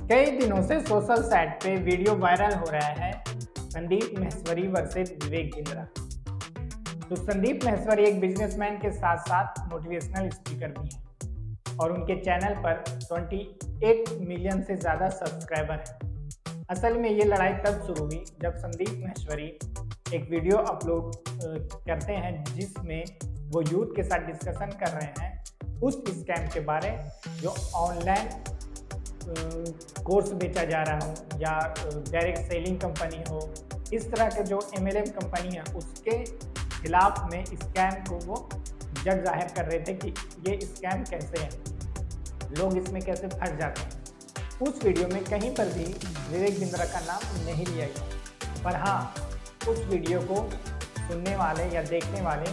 कई दिनों से सोशल साइट पे वीडियो वायरल हो रहा है संदीप माहेश्वरी वर्सेस विवेक बिंद्रा। तो संदीप माहेश्वरी एक बिजनेसमैन के साथ साथ मोटिवेशनल स्पीकर भी हैं और उनके चैनल पर 28 मिलियन से ज़्यादा सब्सक्राइबर हैं। असल में ये लड़ाई तब शुरू हुई जब संदीप माहेश्वरी एक वीडियो अपलोड करते हैं जिसमें वो यूथ के साथ डिस्कशन कर रहे हैं उस स्कैम के बारे जो ऑनलाइन कोर्स बेचा जा रहा हो या डायरेक्ट सेलिंग कंपनी हो, इस तरह के जो MLM कंपनी है उसके खिलाफ में स्कैम को वो जग जाहिर कर रहे थे कि ये स्कैम कैसे है, लोग इसमें कैसे फंस जाते हैं। उस वीडियो में कहीं पर भी विवेक बिंद्रा का नाम नहीं लिया गया, पर हाँ उस वीडियो को सुनने वाले या देखने वाले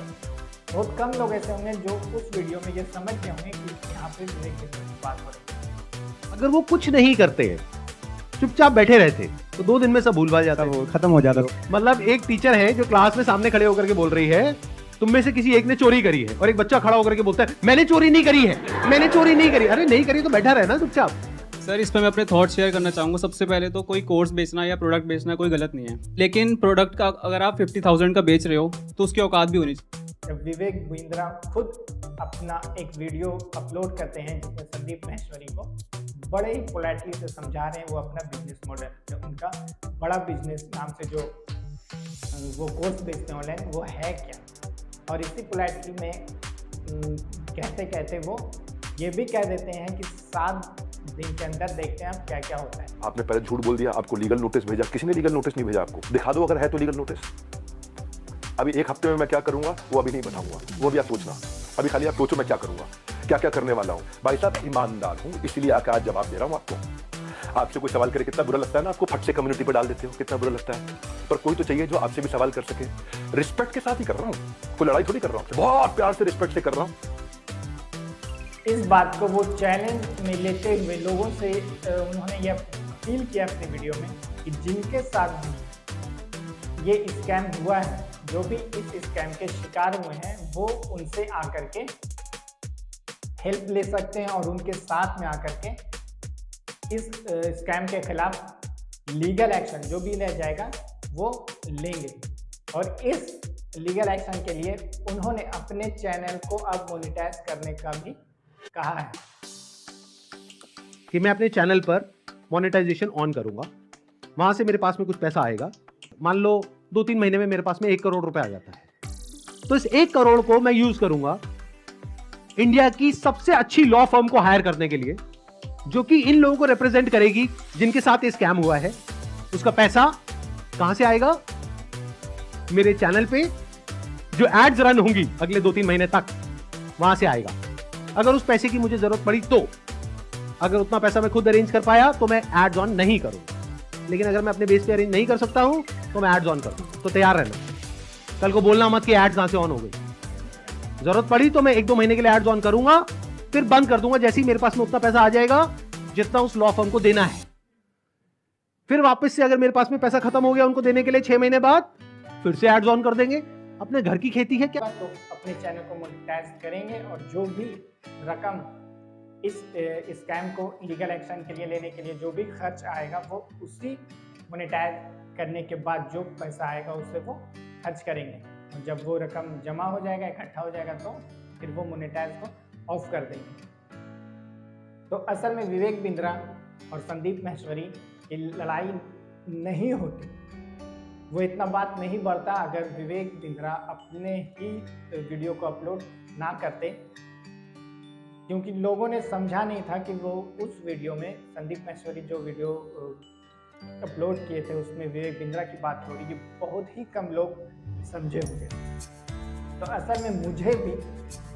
बहुत कम लोग ऐसे होंगे जो उस वीडियो में ये समझ गए होंगे कि यहाँ पे विवेक बिंद्रा की बात हो रही है। अगर वो कुछ नहीं करते हैं, चुपचाप बैठे रहते, तो 2 दिन में सब भूल भाल जाता है, खत्म हो जाता। मतलब एक टीचर है जो क्लास में सामने खड़े होकर के बोल रही है तुम में से किसी एक ने चोरी करी है, और एक बच्चा खड़ा होकर के बोलता है मैंने चोरी नहीं करी है, मैंने चोरी नहीं करी। अरे नहीं करी तो बैठा रहना चुपचाप। सर इस पर मैं अपने थॉट शेयर करना चाहूँगा। सबसे पहले तो कोई कोर्स बेचना या प्रोडक्ट बेचना कोई गलत नहीं है, लेकिन प्रोडक्ट का अगर आप 50,000 का बेच रहे हो तो उसकी औकात भी होनी चाहिए। जब विवेक बिंद्रा खुद अपना एक वीडियो अपलोड करते हैं जिसमें संदीप माहेश्वरी को बड़े ही पोलाइटली से समझा रहे हैं वो अपना बिजनेस मॉडल, जो उनका बड़ा बिजनेस नाम से जो वो कोर्स बेचते हैं ऑनलाइन वो है क्या, और इसी पोलाइटली में कहते कहते वो ये भी कह देते हैं कि 7 दिन के अंदर देखते हैं आप क्या क्या होता है। आपने पहले झूठ बोल दिया, आपको लीगल नोटिस भेजा, किसी ने लीगल नोटिस नहीं भेजा आपको। दिखा दो अगर है तो लीगल नोटिस। अभी 1 हफ्ते में मैं क्या करूंगा वो अभी नहीं बताऊंगा, वो भी आप सोचना। अभी खाली आप सोचो मैं क्या करूंगा, क्या क्या करने वाला हूं। भाई साहब ईमानदार हूं, इसीलिए आकर आज जवाब दे रहा हूं आपको। आपसे कोई सवाल करे कितना बुरा लगता है ना, आपको फट से कम्युनिटी पर डाल देते हो, कितना बुरा लगता है। पर कोई तो चाहिए जो आपसे भी सवाल कर सके। रिस्पेक्ट के साथ ही कर रहा हूं, कोई लड़ाई थोड़ी कर रहा हूं, बहुत प्यार से रिस्पेक्ट से कर रहा हूं। इस बात को वो चैलेंज में लेते हुए लोगों से उन्होंने ये अपील किया अपने वीडियो में कि जिनके साथ भी ये स्कैम हुआ है, जो भी इस स्कैम के शिकार हुए हैं, वो उनसे आकर के हेल्प ले सकते हैं और उनके साथ में आकर के इस स्कैम के खिलाफ लीगल एक्शन जो भी लिया जाएगा वो लेंगे। और इस लीगल एक्शन के लिए उन्होंने अपने चैनल को अब मोनेटाइज करने का भी कहा है कि मैं अपने चैनल पर मोनेटाइजेशन ऑन करूंगा, वहां से मेरे पास में कुछ पैसा आएगा। मान लो 2-3 महीने में मेरे पास में 1 करोड़ रुपए आ जाता है, तो इस 1 करोड़ को मैं यूज करूंगा इंडिया की सबसे अच्छी लॉ फर्म को हायर करने के लिए, जो कि इन लोगों को रिप्रेजेंट करेगी जिनके साथ ये स्कैम हुआ है। उसका पैसा कहां से आएगा? मेरे चैनल पे जो एड्स रन होंगी अगले 2-3 महीने तक, वहां से आएगा। अगर उस पैसे की मुझे जरूरत पड़ी तो, अगर उतना पैसा मैं खुद अरेंज कर पाया तो मैं एड्स ऑन नहीं करूंगा, लेकिन अगर मैं अपने बेस पे अरेंज नहीं कर सकता हूं तो मैं एड्स ऑन करूंगा। तो तैयार रहना, कल को बोलना मत कि एड्स कहां से ऑन हो गई। जरूरत पड़ी तो मैं 1-2 महीने के लिए एड्स ऑन करूंगा, फिर बंद कर दूंगा जैसे ही मेरे पास में उतना पैसा आ जाएगा जितना उस लॉ फर्म को देना है। फिर वापस से अगर मेरे पास में पैसा खत्म हो गया उनको देने के लिए 6 महीने बाद फिर से एड्स ऑन कर देंगे। अपने घर की खेती है क्या? तो अपने चैनल को मोनेटाइज करेंगे और जो भी रकम इस स्कैम को लीगल एक्शन के लिए लेने के लिए जो भी खर्च आएगा वो उसी मोनेटाइज करने के बाद जो पैसा आएगा उससे वो खर्च करेंगे। और जब वो रकम जमा हो जाएगा, इकट्ठा हो जाएगा, तो फिर वो मोनेटाइज को ऑफ कर देंगे। तो असल में विवेक बिंद्रा और संदीप माहेश्वरी की लड़ाई नहीं होती, वो इतना बात नहीं बढ़ता अगर विवेक बिंद्रा अपने ही वीडियो को अपलोड ना करते, क्योंकि लोगों ने समझा नहीं था कि वो उस वीडियो में संदीप माहेश्वरी जो वीडियो अपलोड किए थे उसमें विवेक बिंद्रा की बात हो रही है, बहुत ही कम लोग समझे होंगे। तो असल में मुझे भी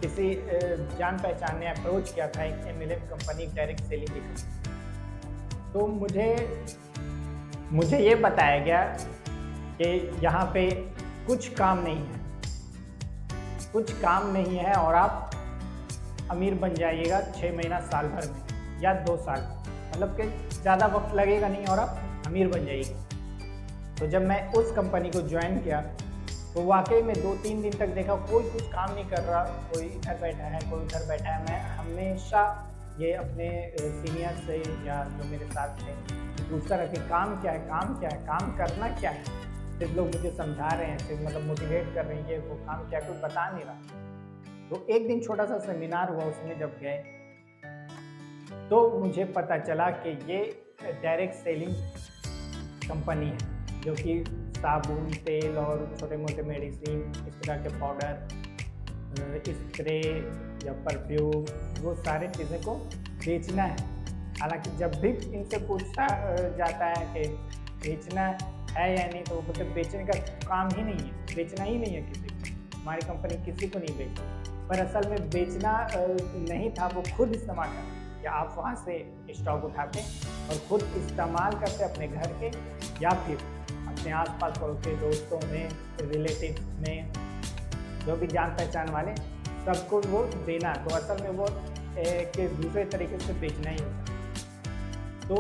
किसी जान पहचान ने अप्रोच किया था, एक MLM कंपनी, डायरेक्ट सेलिंग की कंपनी। तो मुझे ये बताया गया कि यहाँ पे कुछ काम नहीं है, कुछ काम नहीं है और आप अमीर बन जाइएगा 6 महीना, साल भर में या 2 साल, मतलब कि ज़्यादा वक्त लगेगा नहीं और आप अमीर बन जाइएगा। तो जब मैं उस कंपनी को ज्वाइन किया तो वाकई में 2-3 दिन तक देखा कोई कुछ काम नहीं कर रहा, कोई इधर बैठा है, कोई उधर बैठा है। मैं हमेशा ये अपने सीनियर से या जो मेरे साथ थे पूछता रहा कि काम क्या है, काम क्या है, काम करना क्या है। सिर्फ लोग मुझे समझा रहे हैं, सिर्फ मतलब मोटिवेट कर रहे हैं, ये वो काम क्या, कोई बता नहीं रहा। तो एक दिन छोटा सा सेमिनार हुआ, उसमें जब गए तो मुझे पता चला कि ये डायरेक्ट सेलिंग कंपनी है, जो कि साबुन, तेल और छोटे मोटे मेडिसिन, इस तरह के पाउडर, स्प्रे या परफ्यूम, वो सारी चीज़ें को बेचना है। हालांकि जब भी इनसे पूछा जाता है कि बेचना है या नहीं, तो वो मतलब बेचने का काम ही नहीं है, बेचना ही नहीं है किसी को। हमारी कंपनी किसी को नहीं बेचती, पर असल में बेचना नहीं था, वो खुद इस्तेमाल करना, या आप वहाँ से स्टॉक उठाते और खुद इस्तेमाल करते अपने घर के या फिर अपने आसपास पड़ोस के दोस्तों में, रिलेटिव में, जो भी जान पहचान वाले, सबको वो देना। तो असल में वो एक दूसरे तरीके से बेचना ही होता। तो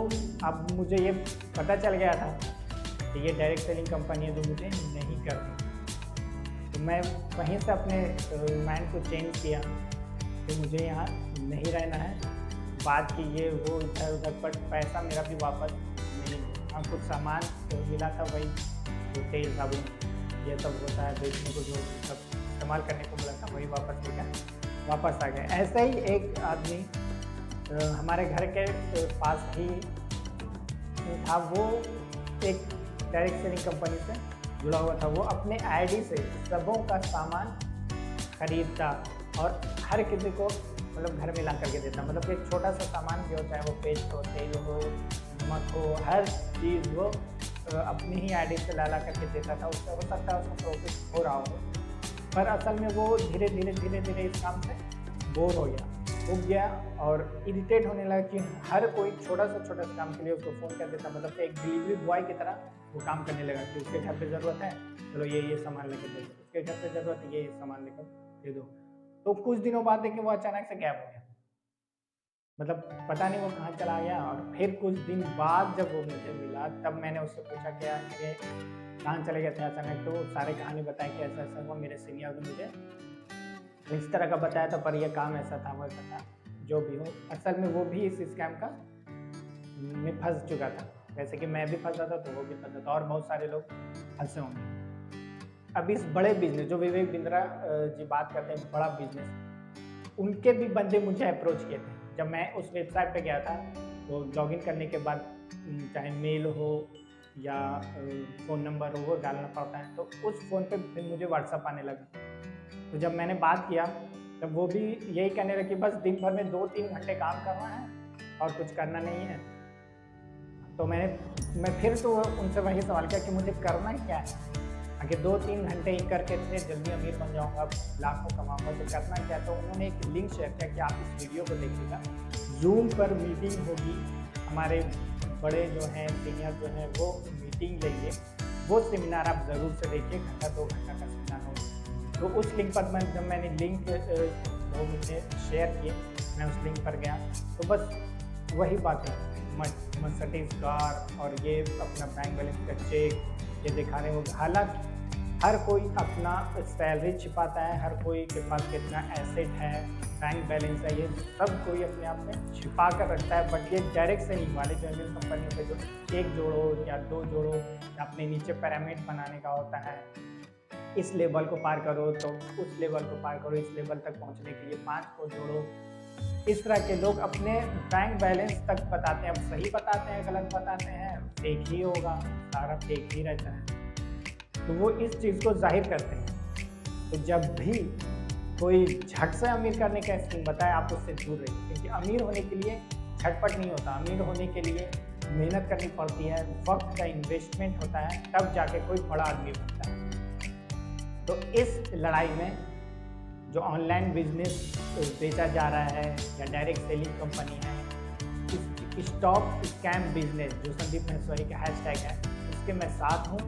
अब मुझे ये पता चल गया था कि ये डायरेक्ट सेलिंग कंपनी है जो मुझे नहीं करनी। तो मैं वहीं से अपने माइंड को चेंज किया कि मुझे यहाँ नहीं रहना है। बात की ये वो इधर उधर, पर पैसा मेरा भी वापस नहीं। हाँ, कुछ सामान तो मिला था, वही जो तेल साबुन ये सब होता है बेचने को, जो सब इस्तेमाल करने को मिला था, वही वापस लेकर वापस आ गए। ऐसा ही एक आदमी हमारे घर के पास ही था, वो एक डायरेक्ट सेलिंग कंपनी से जुड़ा हुआ था। वो अपने आईडी से सबों का सामान खरीदता और हर किसी को मतलब घर में ला करके देता। मतलब एक छोटा सा सामान भी होता है, वो पेस्ट हो, तेल हो, नमक हो, हर चीज़ वो अपनी ही आईडी से ला करके देता था। उससे हो सकता है उसको प्रॉफिट हो रहा हो, पर असल में वो धीरे धीरे इस काम से बोर हो गया, उग गया और इरिटेट होने लगा कि हर कोई छोटा सा काम के लिए उसको फ़ोन कर देता। मतलब एक डिलीवरी बॉय की तरह वो काम करने लगा कि उसके घर पे ज़रूरत है, चलो ये सामान लेकर दे दो, उसके घर पे ज़रूरत है, ये सामान लेकर दे दो। तो कुछ दिनों बाद देखिए वो अचानक से गैप हो गया, मतलब पता नहीं वो कहाँ चला गया। और फिर कुछ दिन बाद जब वो मुझे मिला, तब मैंने उससे पूछा क्या ये कहाँ चले गए थे अचानक। तो सारे कहानी बताए कि ऐसा ऐसा हुआ, मेरे सीनियर ने मुझे इस तरह का बताया था, पर यह काम ऐसा था, वैसा था, जो भी हो। असल में वो भी इस स्कैम का में फंस चुका था, जैसे कि मैं भी फंसा था, तो वो भी फंसा था, और बहुत सारे लोग फंसे होंगे। अब इस बड़े बिजनेस, जो विवेक बिंद्रा जी बात करते हैं, बड़ा बिजनेस, उनके भी बंदे मुझे अप्रोच किए थे। जब मैं उस वेबसाइट पे गया था, तो लॉगिन करने के बाद चाहे मेल हो या फ़ोन नंबर हो, वो डालना पड़ता है। तो उस फ़ोन पे फिर मुझे व्हाट्सअप आने लगा। तो जब मैंने बात किया, तब वो भी यही कहने लगे कि बस दिन भर में 2-3 घंटे काम करना है और कुछ करना नहीं है। तो मैं फिर तो उनसे वही सवाल किया कि मुझे करना क्या है, आगे 2-3 घंटे ही करके इतने जल्दी अमीर बन जाऊंगा, लाखों कमाऊंगा, तो करना क्या। तो उन्होंने एक लिंक शेयर किया कि आप इस वीडियो को देखिएगा, जूम पर मीटिंग होगी, हमारे बड़े जो हैं सीनियर जो हैं वो मीटिंग लेंगे, वो सेमिनार आप ज़रूर से देखिए, घंटा 2 घंटा का सेमिनार होगा। तो उस लिंक पर जब मैंने लिंक वो मुझे शेयर किए, मैं उस लिंक पर गया, तो बस वही बात है, मर्सिडीज कार और ये अपना बैंक बैलेंस का चेक ये दिखा रहे हो। हालांकि हर कोई अपना सैलरी छिपाता है, हर कोई के पास कितना एसेट है, बैंक बैलेंस है, ये सब कोई अपने आप में छिपा कर रखता है। बट ये डायरेक्ट सेलिंग वाले जो इन कंपनियों पे जो 1 जोड़ो या 2 जोड़ो, या अपने नीचे पिरामिड बनाने का होता है, इस लेवल को पार करो तो उस लेवल को पार करो, इस लेवल तक पहुंचने के लिए 5 को जोड़ो, इस तरह के लोग अपने बैंक बैलेंस तक बताते हैं। अब सही बताते हैं, गलत बताते हैं, फेक ही होगा, सारा फेक ही रहता है, तो वो इस चीज़ को जाहिर करते हैं। तो जब भी कोई झट से अमीर करने का स्कीम बताए, आप उससे दूर रहिए, क्योंकि अमीर होने के लिए झटपट नहीं होता, अमीर होने के लिए मेहनत करनी पड़ती है, वक्त का इन्वेस्टमेंट होता है, तब जाके कोई बड़ा आदमी बनता है। तो इस लड़ाई में जो ऑनलाइन बिजनेस बेचा जा रहा है या डायरेक्ट सेलिंग कंपनी है, स्टॉप स्कैम बिजनेस जो संदीप महेश्वरी का हैशटैग है, उसके मैं साथ हूँ।